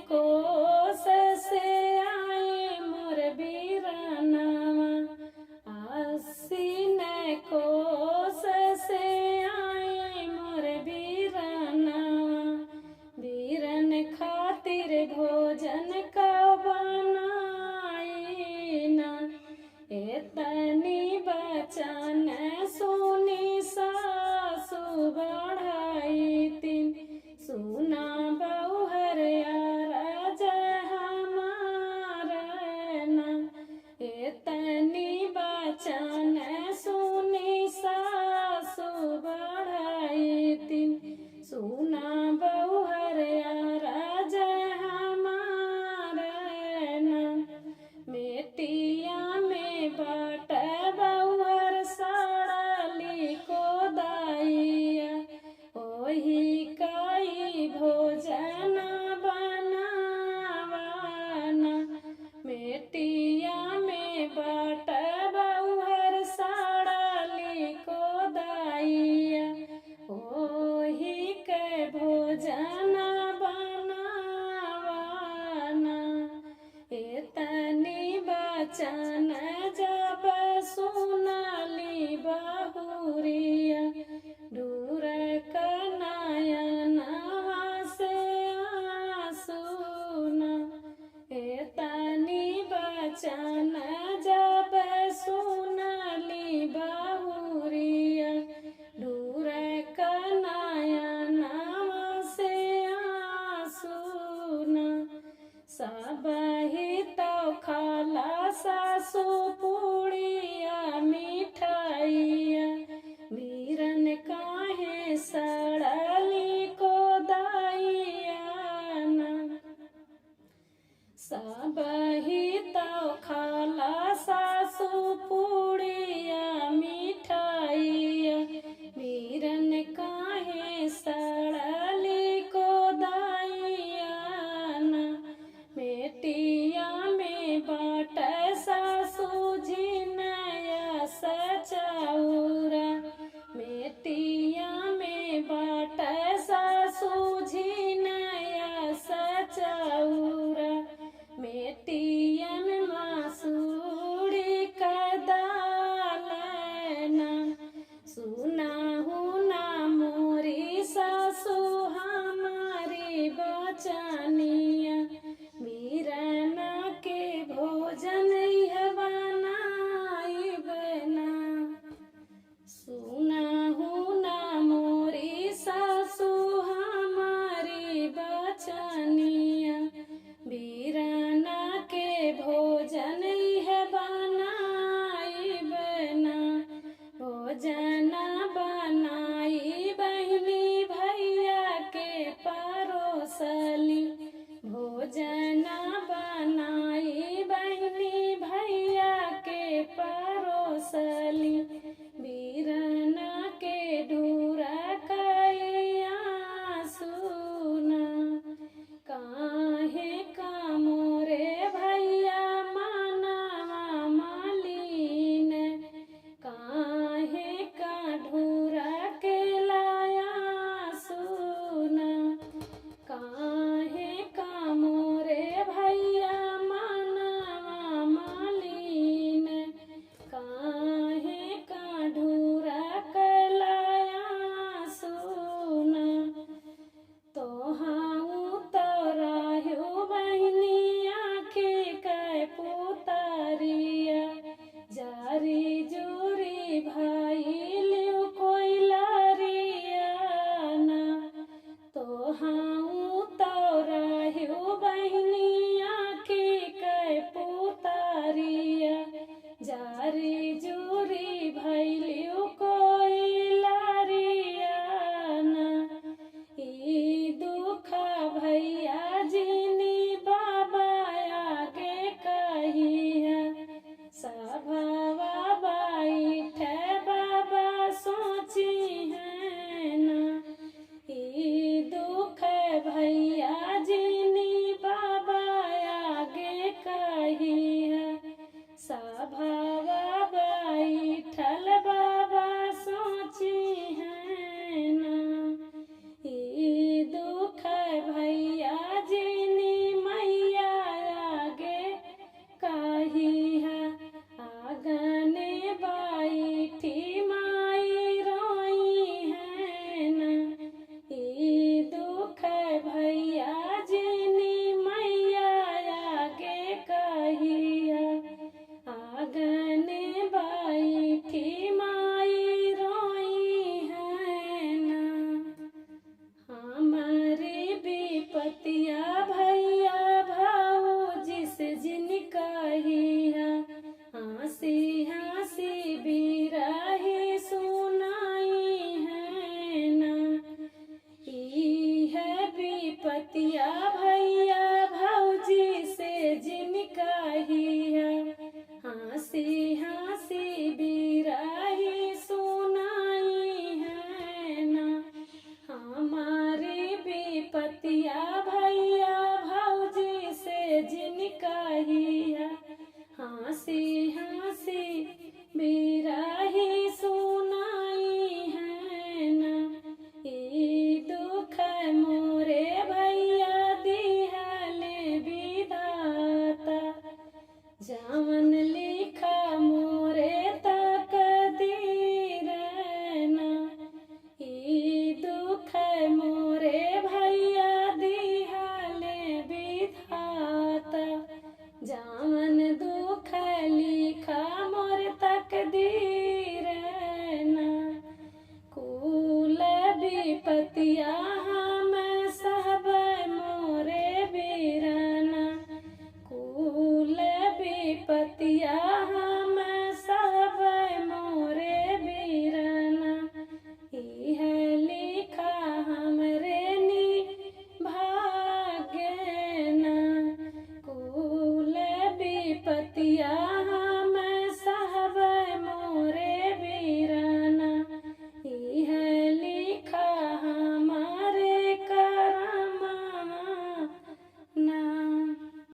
कोस से आए मोर बीरनवा, आसीन कोस से आए मोर बीरनवा। बीरन खातिर भोजन का बनाईना, एतनी बचन सुनी सासु बढ़ाई तीन। सुना बहुहर अरज हमार ना, एतनी बचन सुनी सासु बढ़ाई तीन। सुना बहुहर अरज हमार ना, मेटिया में बाट बहुहर सड़ली कोदाइया, ओही कई भोजन बनावाना। मेटिया में बाट बहुहर सड़ली कोदाइया, ओही के भोजन बनावाना। एतनी बचन जब सुनली बहुरिया, दूर नयनवा से आंसू। एतनी बचन जब सुनली बहुरिया, दूर नयनवा से आंसू। सबही तो खाला सासु पूड़िया मिठाइया, बीरन काहे सड़ली कोदाइया ना। सबही तो खाला सासु पूड़िया मिठाइया, बीरन काहे सड़ली कोदाइया ना। मेटिया में बाट सासु झिनया सचौरा, मेटिया में बाट सासु झिनया सचौरा। मेटियन मासूड़ी का दालना, सुनाहु ना मोरी सासु हमारी बचनिया। बीरन के भोजन यह बनाइबना, सुनाहु ना मोरी सासु हमारी बचनिया। बीरन के भोजन यह बनाइबना, भोजन बनाई बहनी भैया के परोसली। भोजन